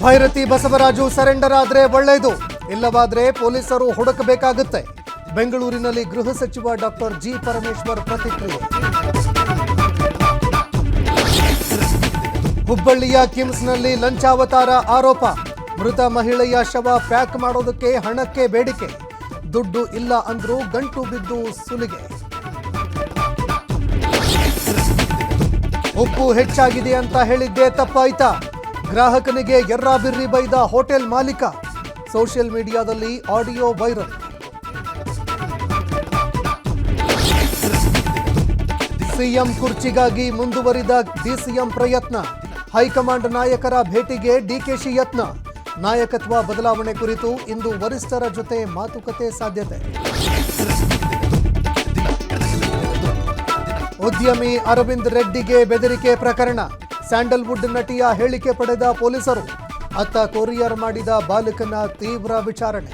Byrathi Basavaraju surrender ಆದ್ರೆ ಒಳ್ಳೆಯದು, ಇಲ್ಲವಾದ್ರೆ ಪೊಲೀಸರು ಹುಡುಕಬೇಕಾಗುತ್ತೆ. ಬೆಂಗಳೂರಿನಲ್ಲಿ ಗೃಹ ಸಚಿವ ಡಾಕ್ಟರ್ ಜಿ ಪರಮೇಶ್ವರ್ ಪ್ರತಿಕ್ರಿಯೆ. ಹುಬ್ಬಳ್ಳಿಯ ಕಿಮ್ಸ್ನಲ್ಲಿ ಲಂಚಾವತಾರ ಆರೋಪ. ಮೃತ ಮಹಿಳೆಯ ಶವ ಪ್ಯಾಕ್ ಮಾಡೋದಕ್ಕೆ ಹಣಕ್ಕೆ ಬೇಡಿಕೆ. ದುಡ್ಡು ಇಲ್ಲ ಅಂದ್ರೂ ಗಂಟು ಬಿದ್ದು ಸುಲಿಗೆ. ಉಪ್ಪು ಹೆಚ್ಚಾಗಿದೆ ಅಂತ ಹೇಳಿದ್ದೆ ತಪ್ಪಾಯ್ತಾ? ಗ್ರಾಹಕನಿಗೆ ಎರ್ರಾಬಿರ್ರಿ ಬೈದ ಹೋಟೆಲ್ ಮಾಲೀಕ. ಸೋಷಿಯಲ್ ಮೀಡಿಯಾದಲ್ಲಿ ಆಡಿಯೋ ವೈರಲ್. ಸಿಎಂ ಕುರ್ಚಿಗಾಗಿ ಮುಂದುವರಿದ ಡಿಸಿಎಂ ಪ್ರಯತ್ನ. ಹೈಕಮಾಂಡ್ ನಾಯಕರ ಭೇಟಿಗೆ ಡಿಕೆಶಿ ಯತ್ನ. ನಾಯಕತ್ವ ಬದಲಾವಣೆ ಕುರಿತು ಇಂದು ವರಿಷ್ಠರ ಜೊತೆ ಮಾತುಕತೆ ಸಾಧ್ಯತೆ. ಉದ್ಯಮಿ ಅರವಿಂದ್ ರೆಡ್ಡಿಗೆ ಬೆದರಿಕೆ ಪ್ರಕರಣ. ಸ್ಯಾಂಡಲ್ವುಡ್ ನಟಿಯ ಹೇಳಿಕೆ ಪಡೆದ ಪೊಲೀಸರು. ಅತ್ತ ಕೊರಿಯರ್ ಮಾಡಿದ ಬಾಲಕನ ತೀವ್ರ ವಿಚಾರಣೆ.